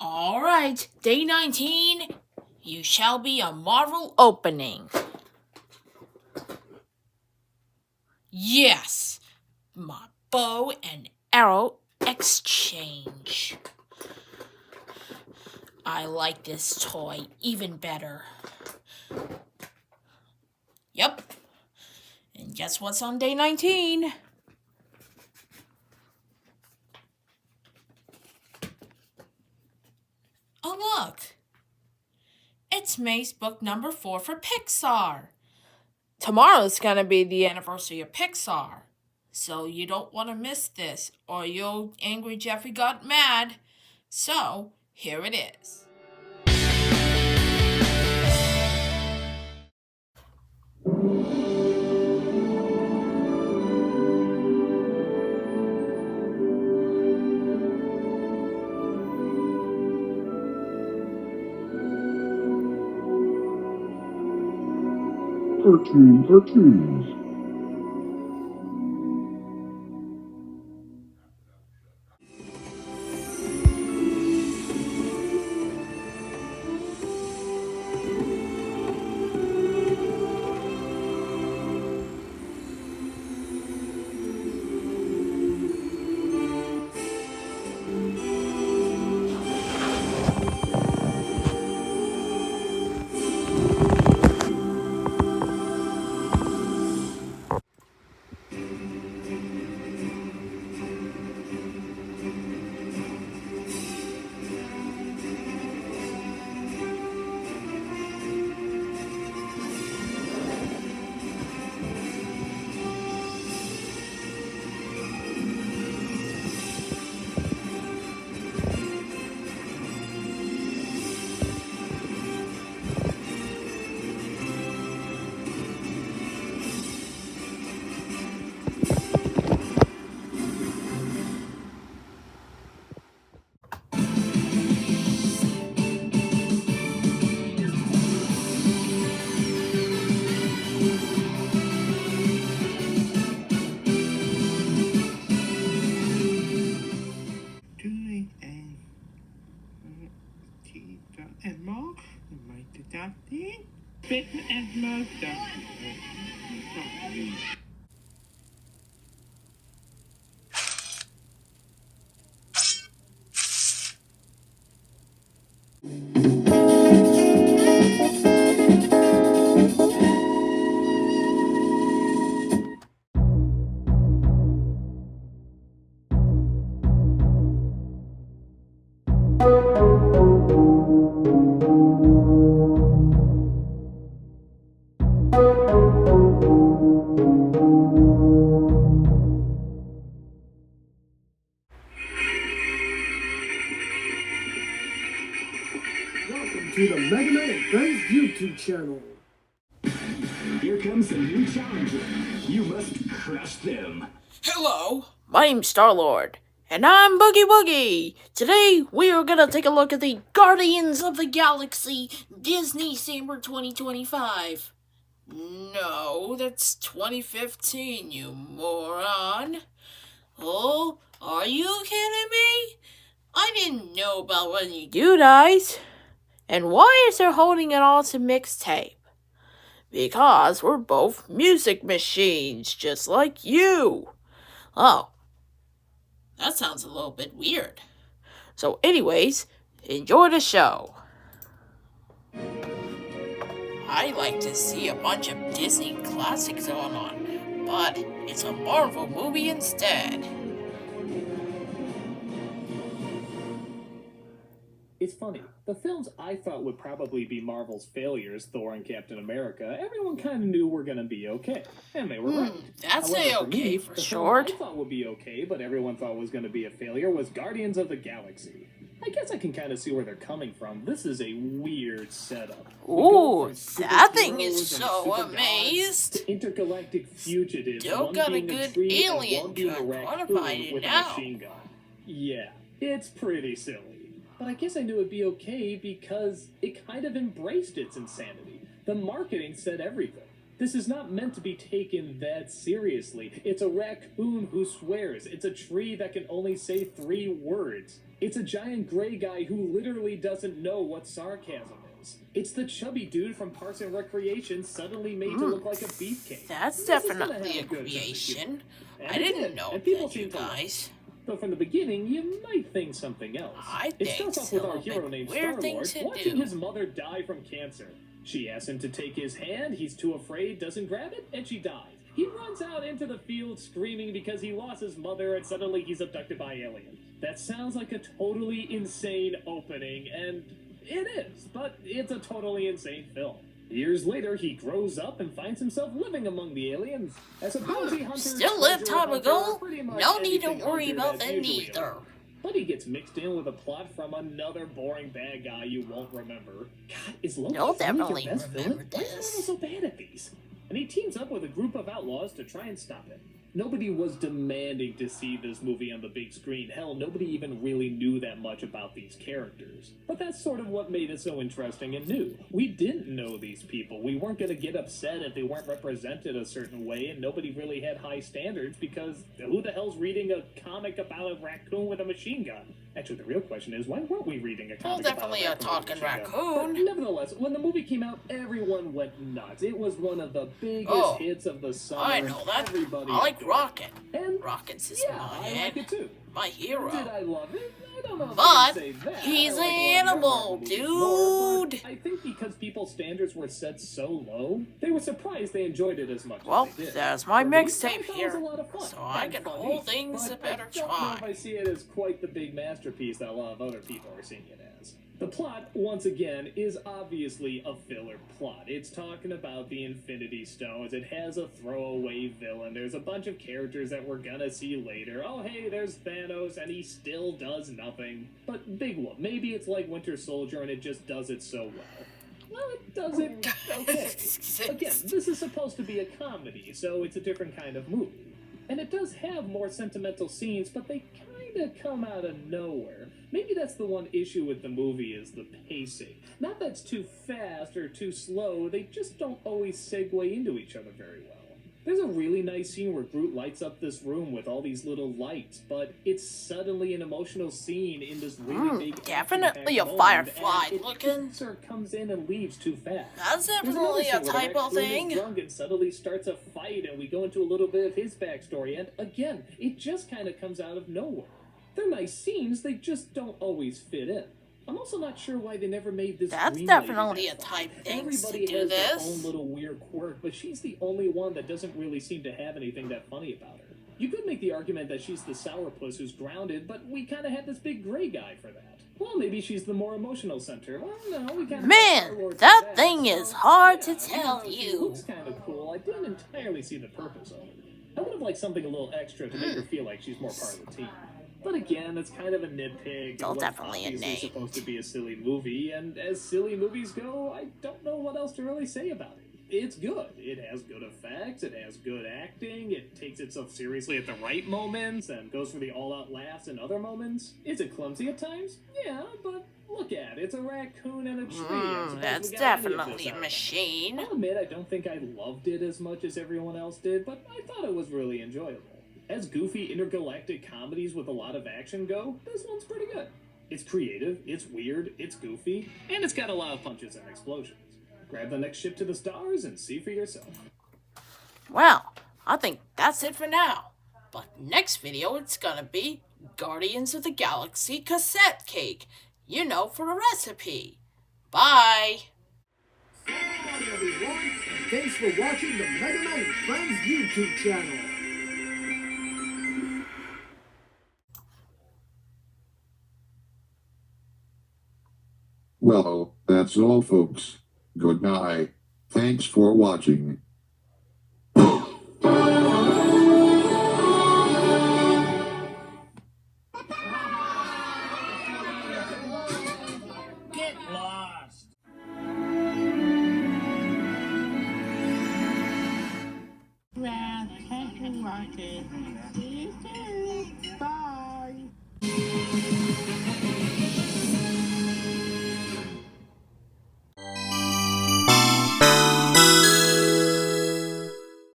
All right, day 19, you shall be a Marvel opening. Yes, my bow and arrow exchange. I like this toy even better. Yep. And guess what's on day 19? Oh, look. It's May's book number 4 for Pixar. Tomorrow's gonna be the anniversary of Pixar. So you don't want to miss this, or your angry Jeffrey got mad. So, here it is. Cartoons. Welcome to the Mega Man and Friends YouTube channel. Here comes a new challenger. You must crush them. Hello, my name's Star-Lord, and I'm Boogie Woogie. Today, we are gonna take a look at the Guardians of the Galaxy Disneycember 2025. No, that's 2015, you moron. Oh, are you kidding me? I didn't know about what you do, guys. And why is there holding it all to Mixtape? Because we're both music machines, just like you. Oh, that sounds a little bit weird. So anyways, enjoy the show. I like to see a bunch of Disney classics going on, but it's a Marvel movie instead. It's funny, the films I thought would probably be Marvel's failures, Thor and Captain America, everyone kind of knew were going to be okay. And they were right. That's However, a okay for short. The film I thought would be okay, but everyone thought was going to be a failure, was Guardians of the Galaxy. I guess I can kind of see where they're coming from. This is a weird setup. Ooh, that thing is so amazed. Intergalactic fugitives. Still got a good alien truck. Wanna find it now? Yeah, it's pretty silly. But I guess I knew it'd be okay because it kind of embraced its insanity. The marketing said everything. This is not meant to be taken that seriously. It's a raccoon who swears. It's a tree that can only say 3 words. It's a giant gray guy who literally doesn't know what sarcasm is. It's the chubby dude from Parks and Recreation suddenly made to look like a beefcake. That's definitely a creation. I didn't know that, you guys. But from the beginning, you might think something else. It starts off with our hero named Star-Lord watching his mother die from cancer. She asks him to take his hand, he's too afraid, doesn't grab it, and she dies. He runs out into the field screaming because he lost his mother and suddenly he's abducted by aliens. That sounds like a totally insane opening, and it is, but it's a totally insane film. Years later, he grows up and finds himself living among the aliens. As a bounty hunter, still lived time ago. No need to worry about that neither. But he gets mixed in with a plot from another boring bad guy you won't remember. God, is Loki You'll your definitely best villain? remember Why is this. everyone so bad at these? And he teams up with a group of outlaws to try and stop him. Nobody was demanding to see this movie on the big screen. Hell, nobody even really knew that much about these characters. But that's sort of what made it so interesting and new. We didn't know these people. We weren't going to get upset if they weren't represented a certain way, and nobody really had high standards because who the hell's reading a comic about a raccoon with a machine gun? Actually, the real question is, why weren't we reading a comic about definitely a a talking raccoon. But nevertheless, when the movie came out, everyone went nuts. It was one of the biggest hits of the summer. I know that. Everybody I like Rocket. and Rocket's is yeah, I like it too. my hero. Did I love it? I don't know if I But can say that. he's I like an a lot of animal, Marvel movies more, but dude. I think because people's standards were set so low, they were surprised they enjoyed it as much Well, as they did. there's my For me, I mixtape thought it was here, a lot of fun so I and can funny, hold things a but better I don't know if try. I see it as quite the big masterpiece that a lot of other people are seeing it as. The plot, once again, is obviously a filler plot. It's talking about the Infinity Stones. It has a throwaway villain. There's a bunch of characters that we're gonna see later. Oh, hey, there's Thanos, and he still does nothing. But big whoop. Maybe it's like Winter Soldier, and it just does it so well. Well, it does it okay. Again, this is supposed to be a comedy, so it's a different kind of movie. And it does have more sentimental scenes, but they kind of come out of nowhere. Maybe that's the one issue with the movie is the pacing. Not that it's too fast or too slow, they just don't always segue into each other very well. There's a really nice scene where Groot lights up this room with all these little lights, but it's suddenly an emotional scene in this really big Definitely a action-packed Firefly moment, and looking. It comes in and leaves too fast. That's There's definitely a another scene where typo Rex Groot is thing. drunk and suddenly starts a fight, and we go into a little bit of his backstory, and again, it just kind of comes out of nowhere. They're nice scenes, they just don't always fit in. I'm also not sure why they never made this That's Green definitely Lady a that type fun. thing to Everybody do has their this. own little weird quirk, but she's the only one that doesn't really seem to have anything that funny about her. You could make the argument that she's the sourpuss who's grounded, but we kind of had this big gray guy for that. Well, maybe she's the more emotional center. Well, no, we kind of Man, that thing is hard to tell She you. looks kind of cool. I didn't entirely see the purpose of it. I would have liked something a little extra to make her feel like she's more part of the team. But again, it's kind of a nitpick. Still What's definitely a obviously name. supposed to be a silly movie, and as silly movies go, I don't know what else to really say about it. It's good. It has good effects, it has good acting, it takes itself seriously at the right moments, and goes for the all-out laughs in other moments. Is it clumsy at times? Yeah, but look at it. It's a raccoon and a tree. I suppose That's we got any of definitely this a out of it. machine. I'll admit I don't think I loved it as much as everyone else did, but I thought it was really enjoyable. As goofy intergalactic comedies with a lot of action go, this one's pretty good. It's creative, it's weird, it's goofy, and it's got a lot of punches and explosions. Grab the next ship to the stars and see for yourself. Well, I think that's it for now. But next video, it's gonna be Guardians of the Galaxy cassette cake. You know, for a recipe. Bye. Hi everyone, and thanks for watching the Mega Man and Friends YouTube channel. Well, that's all folks. Good night. Thanks for watching. Get lost. Well, thank you for watching. See you soon. Bye.